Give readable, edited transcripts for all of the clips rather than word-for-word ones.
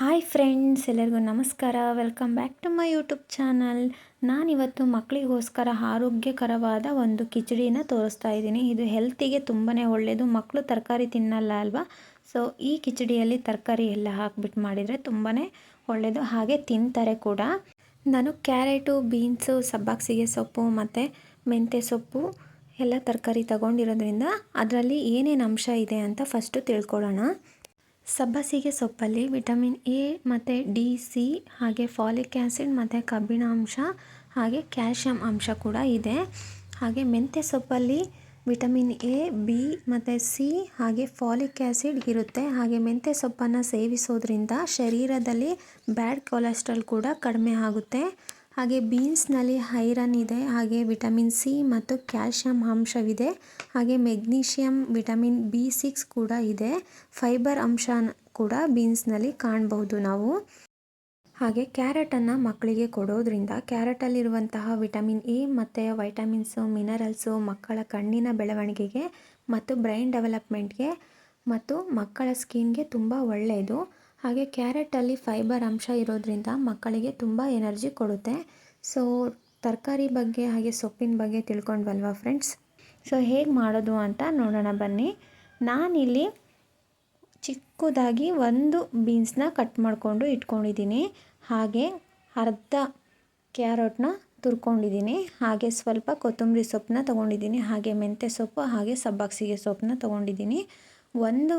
Hi friends, ಎಲ್ಲರಿಗೂ ನಮಸ್ಕಾರ. Welcome back to my YouTube channel. ನಾನಿವತ್ತು ಮಕ್ಕಳಿಗೋಸ್ಕರ ಆರೋಗ್ಯಕರವಾದ ಒಂದು ಕಿಚಡಿನ ತೋರಿಸ್ತಾ ಇದ್ದೀನಿ. ಇದು ಹೆಲ್ತಿಗೆ ತುಂಬಾ ಒಳ್ಳೆಯದು. ಮಕ್ಕಳು ತರಕಾರಿ ತಿನ್ನಲ್ಲ ಅಲ್ವಾ, ಸೊ ಈ ಕಿಚಡಿಯಲ್ಲಿ ತರಕಾರಿ ಎಲ್ಲ ಹಾಕ್ಬಿಟ್ಟು ಮಾಡಿದರೆ ತುಂಬಾ ಒಳ್ಳೆಯದು, ಹಾಗೆ ತಿಂತಾರೆ ಕೂಡ. ನಾನು ಕ್ಯಾರೆಟು, ಬೀನ್ಸು, ಸಬ್ಬಾಕ್ಸಿಗೆ ಸೊಪ್ಪು ಮತ್ತು ಮೆಂತ್ಯ ಸೊಪ್ಪು ಎಲ್ಲ ತರಕಾರಿ ತಗೊಂಡಿರೋದ್ರಿಂದ ಅದರಲ್ಲಿ ಏನೇನು ಅಂಶ ಇದೆ ಅಂತ ಫಸ್ಟು ತಿಳ್ಕೊಳ್ಳೋಣ. ಸಬ್ಬಸಿಗೆ ಸೊಪ್ಪಲ್ಲಿ ವಿಟಮಿನ್ ಎ ಮತ್ತು ಡಿ, ಸಿ, ಹಾಗೆ ಫಾಲಿಕ್ ಆ್ಯಸಿಡ್ ಮತ್ತು ಕಬ್ಬಿಣಾಂಶ, ಹಾಗೆ ಕ್ಯಾಲ್ಶಿಯಂ ಅಂಶ ಕೂಡ ಇದೆ. ಹಾಗೆ ಮೆಂತ್ಯ ಸೊಪ್ಪಲ್ಲಿ ವಿಟಮಿನ್ ಎ, ಬಿ ಮತ್ತು ಸಿ ಹಾಗೆ ಫಾಲಿಕ್ ಆ್ಯಸಿಡ್ ಇರುತ್ತೆ. ಹಾಗೆ ಮೆಂತ್ಯ ಸೊಪ್ಪನ್ನು ಸೇವಿಸೋದ್ರಿಂದ ಶರೀರದಲ್ಲಿ ಬ್ಯಾಡ್ ಕೊಲೆಸ್ಟ್ರಾಲ್ ಕೂಡ ಕಡಿಮೆ ಆಗುತ್ತೆ. ಹಾಗೆ ಬೀನ್ಸ್ನಲ್ಲಿ ಐರನ್ ಇದೆ, ಹಾಗೆ ವಿಟಮಿನ್ ಸಿ ಮತ್ತು ಕ್ಯಾಲ್ಶಿಯಂ ಅಂಶವಿದೆ. ಹಾಗೆ ಮೆಗ್ನೀಷಿಯಂ, ವಿಟಮಿನ್ B6 ಕೂಡ ಇದೆ. ಫೈಬರ್ ಅಂಶ ಕೂಡ ಬೀನ್ಸ್ನಲ್ಲಿ ಕಾಣಬಹುದು ನಾವು. ಹಾಗೆ ಕ್ಯಾರೆಟನ್ನು ಮಕ್ಕಳಿಗೆ ಕೊಡೋದ್ರಿಂದ ಕ್ಯಾರೆಟಲ್ಲಿರುವಂತಹ ವಿಟಮಿನ್ ಎ ಮತ್ತು ವೈಟಮಿನ್ಸು, ಮಿನರಲ್ಸು ಮಕ್ಕಳ ಕಣ್ಣಿನ ಬೆಳವಣಿಗೆಗೆ ಮತ್ತು ಬ್ರೈನ್ ಡೆವಲಪ್ಮೆಂಟ್ಗೆ ಮತ್ತು ಮಕ್ಕಳ ಸ್ಕಿನ್ಗೆ ತುಂಬ ಒಳ್ಳೆಯದು. ಹಾಗೆ ಕ್ಯಾರೆಟಲ್ಲಿ ಫೈಬರ್ ಅಂಶ ಇರೋದ್ರಿಂದ ಮಕ್ಕಳಿಗೆ ತುಂಬ ಎನರ್ಜಿ ಕೊಡುತ್ತೆ. ಸೊ ತರಕಾರಿ ಬಗ್ಗೆ ಹಾಗೆ ಸೊಪ್ಪಿನ ಬಗ್ಗೆ ತಿಳ್ಕೊಂಡ್ವಲ್ವಾ ಫ್ರೆಂಡ್ಸ್. ಸೊ ಹೇಗೆ ಮಾಡೋದು ಅಂತ ನೋಡೋಣ ಬನ್ನಿ. ನಾನಿಲ್ಲಿ ಚಿಕ್ಕದಾಗಿ ಒಂದು ಬೀನ್ಸ್ನ ಕಟ್ ಮಾಡಿಕೊಂಡು ಇಟ್ಕೊಂಡಿದ್ದೀನಿ. ಹಾಗೆ ಅರ್ಧ ಕ್ಯಾರೆಟ್ನ ತುರ್ಕೊಂಡಿದ್ದೀನಿ. ಹಾಗೆ ಸ್ವಲ್ಪ ಕೊತ್ತಂಬರಿ ಸೊಪ್ಪನ್ನ ತೊಗೊಂಡಿದ್ದೀನಿ. ಹಾಗೆ ಮೆಂತ್ಯ ಸೊಪ್ಪು, ಹಾಗೆ ಸಬ್ಬಾಕ್ಸಿಗೆ ಸೊಪ್ಪನ್ನ ತೊಗೊಂಡಿದ್ದೀನಿ. ಒಂದು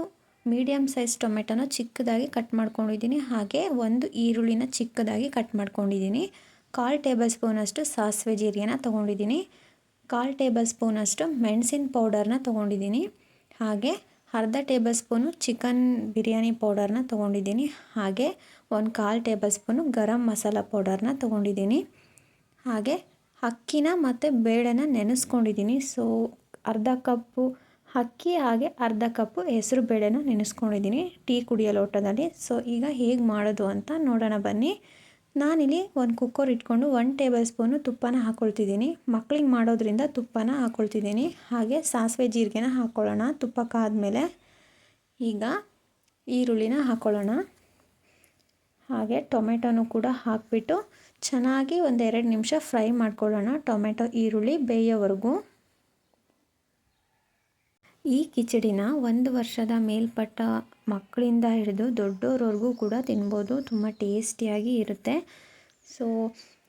ಮೀಡಿಯಮ್ ಸೈಜ್ ಟೊಮೆಟೊನ ಚಿಕ್ಕದಾಗಿ ಕಟ್ ಮಾಡ್ಕೊಂಡಿದ್ದೀನಿ. ಹಾಗೆ ಒಂದು ಈರುಳ್ಳಿನ ಚಿಕ್ಕದಾಗಿ ಕಟ್ ಮಾಡ್ಕೊಂಡಿದ್ದೀನಿ. 1/4 ಟೇಬಲ್ ಸ್ಪೂನಷ್ಟು ಸಾಸಿವೆ ಜೀರಿಗೆನ ತೊಗೊಂಡಿದ್ದೀನಿ. 1/4 ಟೇಬಲ್ ಸ್ಪೂನಷ್ಟು ಮೆಣಸಿನ ಪೌಡರ್ನ ತೊಗೊಂಡಿದ್ದೀನಿ. ಹಾಗೆ ಅರ್ಧ ಟೇಬಲ್ ಸ್ಪೂನು ಚಿಕನ್ ಬಿರಿಯಾನಿ ಪೌಡರ್ನ ತೊಗೊಂಡಿದ್ದೀನಿ. ಹಾಗೆ 1/4 ಟೇಬಲ್ ಸ್ಪೂನು ಗರಂ ಮಸಾಲ ಪೌಡರ್ನ ತೊಗೊಂಡಿದ್ದೀನಿ. ಹಾಗೆ ಅಕ್ಕಿನ ಮತ್ತು ಬೇಳೆನ ನೆನೆಸ್ಕೊಂಡಿದ್ದೀನಿ. ಸೊ ಅರ್ಧ ಕಪ್ಪು ಅಕ್ಕಿ, ಹಾಗೆ ಅರ್ಧ ಕಪ್ಪು ಹೆಸರು ಬೇಳೆನ ನೆನೆಸ್ಕೊಂಡಿದ್ದೀನಿ ಟೀ ಕುಡಿಯೋ ಲೋಟದಲ್ಲಿ. ಸೊ ಈಗ ಹೇಗೆ ಮಾಡೋದು ಅಂತ ನೋಡೋಣ ಬನ್ನಿ. ನಾನಿಲ್ಲಿ ಒಂದು ಕುಕ್ಕರ್ ಇಟ್ಕೊಂಡು 1 ಟೇಬಲ್ ಸ್ಪೂನು ತುಪ್ಪನ ಹಾಕ್ಕೊಳ್ತಿದ್ದೀನಿ. ಮಕ್ಕಳಿಗೆ ಮಾಡೋದ್ರಿಂದ ತುಪ್ಪನ ಹಾಕ್ಕೊಳ್ತಿದ್ದೀನಿ. ಹಾಗೆ ಸಾಸಿವೆ ಜೀರಿಗೆನ ಹಾಕ್ಕೊಳ್ಳೋಣ. ತುಪ್ಪ ಕಾದ್ಮೇಲೆ ಈಗ ಈರುಳ್ಳಿನ ಹಾಕ್ಕೊಳ್ಳೋಣ. ಹಾಗೆ ಟೊಮೆಟೊನೂ ಕೂಡ ಹಾಕಿಬಿಟ್ಟು ಚೆನ್ನಾಗಿ 1-2 ನಿಮಿಷ ಫ್ರೈ ಮಾಡ್ಕೊಳ್ಳೋಣ. ಟೊಮೆಟೊ ಈರುಳ್ಳಿ ಬೇಯೋವರೆಗೂ. ಈ ಕಿಚಡಿನ 1 ವರ್ಷದ ಮೇಲ್ಪಟ್ಟ ಮಕ್ಕಳಿಂದ ಹಿಡಿದು ದೊಡ್ಡೋರವರೆಗೂ ಕೂಡ ತಿನ್ಬೋದು. ತುಂಬ ಟೇಸ್ಟಿಯಾಗಿ ಇರುತ್ತೆ. ಸೊ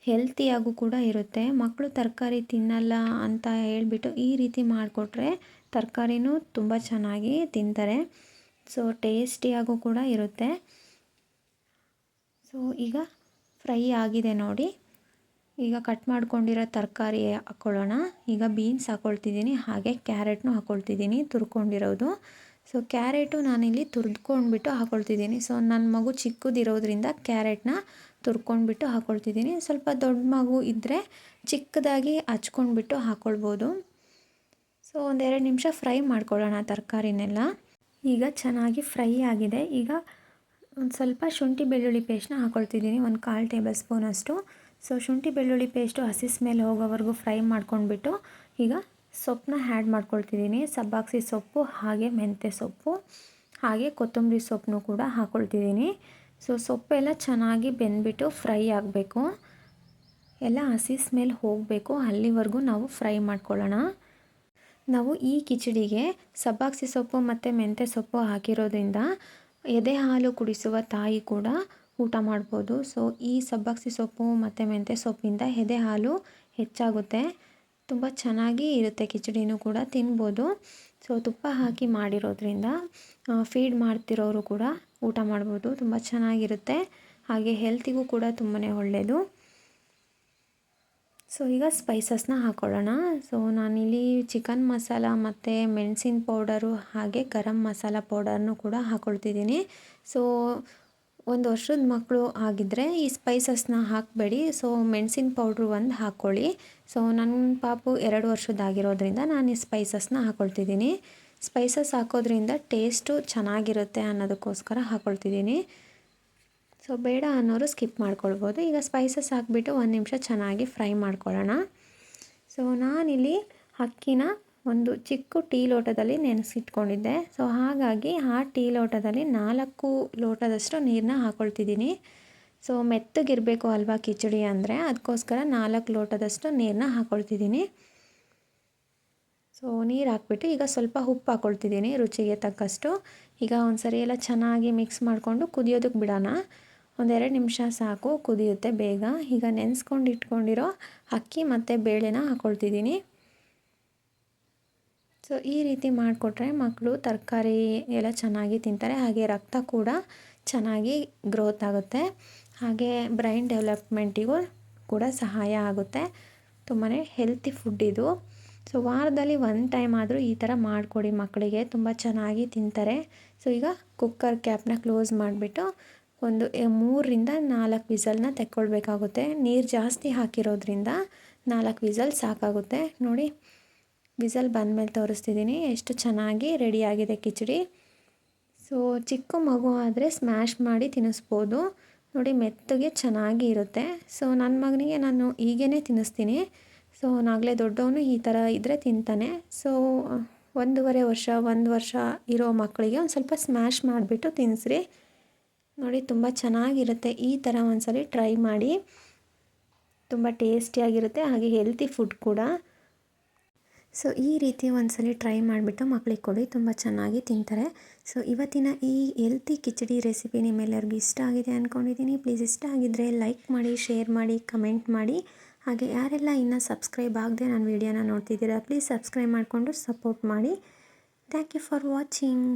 ಹೆಲ್ತಿಯಾಗೂ ಕೂಡ ಇರುತ್ತೆ. ಮಕ್ಕಳು ತರಕಾರಿ ತಿನ್ನಲ್ಲ ಅಂತ ಹೇಳ್ಬಿಟ್ಟು ಈ ರೀತಿ ಮಾಡಿಕೊಟ್ರೆ ತರಕಾರಿನೂ ತುಂಬ ಚೆನ್ನಾಗಿ ತಿಂತಾರೆ. ಸೊ ಟೇಸ್ಟಿಯಾಗೂ ಕೂಡ ಇರುತ್ತೆ. ಸೊ ಈಗ ಫ್ರೈ ಆಗಿದೆ ನೋಡಿ. ಈಗ ಕಟ್ ಮಾಡ್ಕೊಂಡಿರೋ ತರಕಾರಿ ಹಾಕ್ಕೊಳ್ಳೋಣ. ಈಗ ಬೀನ್ಸ್ ಹಾಕ್ಕೊಳ್ತಿದ್ದೀನಿ. ಹಾಗೆ ಕ್ಯಾರೆಟ್ನು ಹಾಕ್ಕೊಳ್ತಿದ್ದೀನಿ ತುರ್ಕೊಂಡಿರೋದು. ಸೊ ಕ್ಯಾರೆಟು ನಾನಿಲ್ಲಿ ತುರಿದ್ಕೊಂಡ್ಬಿಟ್ಟು ಹಾಕ್ಕೊಳ್ತಿದ್ದೀನಿ. ಸೊ ನನ್ನ ಮಗು ಚಿಕ್ಕದಿರೋದ್ರಿಂದ ಕ್ಯಾರೆಟ್ನ ತುರ್ಕೊಂಡ್ಬಿಟ್ಟು ಹಾಕ್ಕೊಳ್ತಿದ್ದೀನಿ. ಸ್ವಲ್ಪ ದೊಡ್ಡ ಮಗು ಇದ್ದರೆ ಚಿಕ್ಕದಾಗಿ ಹಚ್ಕೊಂಡ್ಬಿಟ್ಟು ಹಾಕ್ಕೊಳ್ಬೋದು. ಸೊ 1-2 ನಿಮಿಷ ಫ್ರೈ ಮಾಡ್ಕೊಳ್ಳೋಣ ತರಕಾರಿನೆಲ್ಲ. ಈಗ ಚೆನ್ನಾಗಿ ಫ್ರೈ ಆಗಿದೆ. ಈಗ ಒಂದು ಸ್ವಲ್ಪ ಶುಂಠಿ ಬೆಳ್ಳುಳ್ಳಿ ಪೇಸ್ಟ್ನ ಹಾಕ್ಕೊಳ್ತಿದ್ದೀನಿ, 1/4 ಟೇಬಲ್ ಸ್ಪೂನಷ್ಟು. ಸೊ ಶುಂಠಿ ಬೆಳ್ಳುಳ್ಳಿ ಪೇಸ್ಟು ಹಸಿ ಸ್ಮೆಲ್ ಹೋಗೋವರೆಗೂ ಫ್ರೈ ಮಾಡ್ಕೊಂಡ್ಬಿಟ್ಟು ಈಗ ಸೊಪ್ಪನ್ನ ಆ್ಯಡ್ ಮಾಡ್ಕೊಳ್ತಿದ್ದೀನಿ. ಸಬ್ಬಾಕ್ಸಿ ಸೊಪ್ಪು, ಹಾಗೆ ಮೆಂತ್ಯ ಸೊಪ್ಪು, ಹಾಗೆ ಕೊತ್ತಂಬರಿ ಸೊಪ್ಪನ್ನು ಕೂಡ ಹಾಕ್ಕೊಳ್ತಿದ್ದೀನಿ. ಸೊ ಸೊಪ್ಪೆಲ್ಲ ಚೆನ್ನಾಗಿ ಬೆಂದ್ಬಿಟ್ಟು ಫ್ರೈ ಆಗಬೇಕು. ಎಲ್ಲ ಹಸಿ ಸ್ಮೆಲ್ ಹೋಗಬೇಕು, ಅಲ್ಲಿವರೆಗೂ ನಾವು ಫ್ರೈ ಮಾಡ್ಕೊಳ್ಳೋಣ. ನಾವು ಈ ಕಿಚಡಿಗೆ ಸಬ್ಬಾಕ್ಸಿ ಸೊಪ್ಪು ಮತ್ತು ಮೆಂತ್ಯ ಸೊಪ್ಪು ಹಾಕಿರೋದ್ರಿಂದ ಎದೆ ಹಾಲು ಕುಡಿಸುವ ತಾಯಿ ಕೂಡ ಊಟ ಮಾಡ್ಬೋದು. ಸೊ ಈ ಸಬ್ಬಾಕ್ಸಿ ಸೊಪ್ಪು ಮತ್ತು ಮೆಂತ್ಯ ಸೊಪ್ಪಿಂದ ಎದೆ ಹಾಲು ಹೆಚ್ಚಾಗುತ್ತೆ. ತುಂಬ ಚೆನ್ನಾಗಿ ಇರುತ್ತೆ. ಕಿಚಡಿನೂ ಕೂಡ ತಿನ್ಬೋದು. ಸೊ ತುಪ್ಪ ಹಾಕಿ ಮಾಡಿರೋದ್ರಿಂದ ಫೀಡ್ ಮಾಡ್ತಿರೋರು ಕೂಡ ಊಟ ಮಾಡ್ಬೋದು. ತುಂಬ ಚೆನ್ನಾಗಿರುತ್ತೆ. ಹಾಗೆ ಹೆಲ್ತಿಗೂ ಕೂಡ ತುಂಬಾ ಒಳ್ಳೆಯದು. ಸೊ ಈಗ ಸ್ಪೈಸಸ್ನ ಹಾಕ್ಕೊಳ್ಳೋಣ. ಸೊ ನಾನಿಲ್ಲಿ ಚಿಕನ್ ಮಸಾಲ ಮತ್ತು ಮೆಣಸಿನ ಪೌಡರು, ಹಾಗೆ ಗರಂ ಮಸಾಲ ಪೌಡರ್ನು ಕೂಡ ಹಾಕ್ಕೊಳ್ತಿದ್ದೀನಿ. ಸೊ 1 ವರ್ಷದ ಮಕ್ಕಳು ಆಗಿದ್ದರೆ ಈ ಸ್ಪೈಸಸ್ನ ಹಾಕಬೇಡಿ. ಸೊ ಮೆಣಸಿನ ಪೌಡ್ರು ಒಂದು ಹಾಕ್ಕೊಳ್ಳಿ. ಸೊ ನನ್ನ ಪಾಪು 2 ವರ್ಷದ್ದಾಗಿರೋದ್ರಿಂದ ನಾನು ಈ ಸ್ಪೈಸಸ್ನ ಹಾಕ್ಕೊಳ್ತಿದ್ದೀನಿ. ಸ್ಪೈಸಸ್ ಹಾಕೋದ್ರಿಂದ ಟೇಸ್ಟು ಚೆನ್ನಾಗಿರುತ್ತೆ ಅನ್ನೋದಕ್ಕೋಸ್ಕರ ಹಾಕ್ಕೊಳ್ತಿದ್ದೀನಿ. ಸೊ ಬೇಡ ಅನ್ನೋರು ಸ್ಕಿಪ್ ಮಾಡ್ಕೊಳ್ಬೋದು. ಈಗ ಸ್ಪೈಸಸ್ ಹಾಕಿಬಿಟ್ಟು 1 ನಿಮಿಷ ಚೆನ್ನಾಗಿ ಫ್ರೈ ಮಾಡ್ಕೊಳ್ಳೋಣ. ಸೊ ನಾನಿಲ್ಲಿ ಅಕ್ಕಿನ ಒಂದು ಚಿಕ್ಕ ಟೀ ಲೋಟದಲ್ಲಿ ನೆನೆಸಿಟ್ಕೊಂಡಿದ್ದೆ. ಸೊ ಹಾಗಾಗಿ ಆ ಟೀ ಲೋಟದಲ್ಲಿ 4 ಲೋಟದಷ್ಟು ನೀರನ್ನ ಹಾಕ್ಕೊಳ್ತಿದ್ದೀನಿ. ಸೊ ಮೆತ್ತಗಿರಬೇಕು ಅಲ್ವಾ ಕಿಚಡಿ ಅಂದರೆ, ಅದಕ್ಕೋಸ್ಕರ 4 ಲೋಟದಷ್ಟು ನೀರನ್ನ ಹಾಕ್ಕೊಳ್ತಿದ್ದೀನಿ. ಸೊ ನೀರು ಹಾಕ್ಬಿಟ್ಟು ಈಗ ಸ್ವಲ್ಪ ಉಪ್ಪು ಹಾಕ್ಕೊಳ್ತಿದ್ದೀನಿ ರುಚಿಗೆ ತಕ್ಕಷ್ಟು. ಈಗ ಒಂದು ಸರಿ ಎಲ್ಲ ಚೆನ್ನಾಗಿ ಮಿಕ್ಸ್ ಮಾಡಿಕೊಂಡು ಕುದಿಯೋದಕ್ಕೆ ಬಿಡೋಣ. 1-2 ನಿಮಿಷ ಸಾಕು, ಕುದಿಯುತ್ತೆ ಬೇಗ. ಈಗ ನೆನೆಸ್ಕೊಂಡು ಇಟ್ಕೊಂಡಿರೋ ಅಕ್ಕಿ ಮತ್ತು ಬೇಳೆನ ಹಾಕ್ಕೊಳ್ತಿದ್ದೀನಿ. ಸೊ ಈ ರೀತಿ ಮಾಡಿಕೊಟ್ರೆ ಮಕ್ಕಳು ತರಕಾರಿ ಎಲ್ಲ ಚೆನ್ನಾಗಿ ತಿಂತಾರೆ. ಹಾಗೆ ರಕ್ತ ಕೂಡ ಚೆನ್ನಾಗಿ ಗ್ರೋತ್ ಆಗುತ್ತೆ. ಹಾಗೆ ಬ್ರೈನ್ ಡೆವಲಪ್ಮೆಂಟಿಗೂ ಕೂಡ ಸಹಾಯ ಆಗುತ್ತೆ. ತುಂಬಾ ಹೆಲ್ತಿ ಫುಡ್ ಇದು. ಸೊ ವಾರದಲ್ಲಿ 1 ಟೈಮ್ ಆದರೂ ಈ ಥರ ಮಾಡಿಕೊಡಿ ಮಕ್ಕಳಿಗೆ, ತುಂಬ ಚೆನ್ನಾಗಿ ತಿಂತಾರೆ. ಸೊ ಈಗ ಕುಕ್ಕರ್ ಕ್ಯಾಪ್ನ ಕ್ಲೋಸ್ ಮಾಡಿಬಿಟ್ಟು ಒಂದು 3-4 ವಿಸಲ್ನ ತೆಕ್ಕೊಳ್ಬೇಕಾಗುತ್ತೆ. ನೀರು ಜಾಸ್ತಿ ಹಾಕಿರೋದ್ರಿಂದ 4 ವಿಸಲ್ ಸಾಕಾಗುತ್ತೆ. ನೋಡಿ, ವಿಸಲ್ ಬಂದಮೇಲೆ ತೋರಿಸ್ತಿದ್ದೀನಿ ಎಷ್ಟು ಚೆನ್ನಾಗಿ ರೆಡಿಯಾಗಿದೆ ಕಿಚಡಿ. ಸೊ ಚಿಕ್ಕ ಮಗು ಆದರೆ ಸ್ಮ್ಯಾಶ್ ಮಾಡಿ ತಿನ್ನಿಸ್ಬೋದು. ನೋಡಿ, ಮೆತ್ತಗೆ ಚೆನ್ನಾಗಿ ಇರುತ್ತೆ. ಸೊ ನನ್ನ ಮಗನಿಗೆ ನಾನು ಹೀಗೇ ತಿನ್ನಿಸ್ತೀನಿ. ಸೊ ನಾಗಲೇ ದೊಡ್ಡವನು ಈ ಥರ ಇದ್ದರೆ ತಿಂತಾನೆ. ಸೊ 1 ವರ್ಷ ಇರೋ ಮಕ್ಕಳಿಗೆ ಒಂದು ಸ್ವಲ್ಪ ಸ್ಮ್ಯಾಶ್ ಮಾಡಿಬಿಟ್ಟು ತಿನ್ನಿಸ್ರಿ. ನೋಡಿ, ತುಂಬ ಚೆನ್ನಾಗಿರುತ್ತೆ. ಈ ಥರ ಒಂದ್ಸಲಿ ಟ್ರೈ ಮಾಡಿ. ತುಂಬ ಟೇಸ್ಟಿಯಾಗಿರುತ್ತೆ, ಹಾಗೆ ಹೆಲ್ತಿ ಫುಡ್ ಕೂಡ. ಸೊ ಈ ರೀತಿ ಒಂದ್ಸಲಿ ಟ್ರೈ ಮಾಡಿಬಿಟ್ಟು ಮಕ್ಕಳಿಗೆ ಕೊಡಿ, ತುಂಬ ಚೆನ್ನಾಗಿ ತಿಂತಾರೆ. ಸೊ ಇವತ್ತಿನ ಈ ಹೆಲ್ತಿ ಕಿಚಡಿ ರೆಸಿಪಿ ನಿಮ್ಮೆಲ್ಲರಿಗೂ ಇಷ್ಟ ಆಗಿದೆ ಅಂದ್ಕೊಂಡಿದ್ದೀನಿ. ಪ್ಲೀಸ್ ಇಷ್ಟ ಆಗಿದ್ದರೆ ಲೈಕ್ ಮಾಡಿ, ಶೇರ್ ಮಾಡಿ, ಕಮೆಂಟ್ ಮಾಡಿ. ಹಾಗೆ ಯಾರೆಲ್ಲ ಇನ್ನೂ ಸಬ್ಸ್ಕ್ರೈಬ್ ಆಗದೆ ನನ್ನ ವೀಡಿಯೋನ ನೋಡ್ತಿದ್ದೀರಾ, ಪ್ಲೀಸ್ ಸಬ್ಸ್ಕ್ರೈಬ್ ಮಾಡಿಕೊಂಡು ಸಪೋರ್ಟ್ ಮಾಡಿ. Thank you for watching.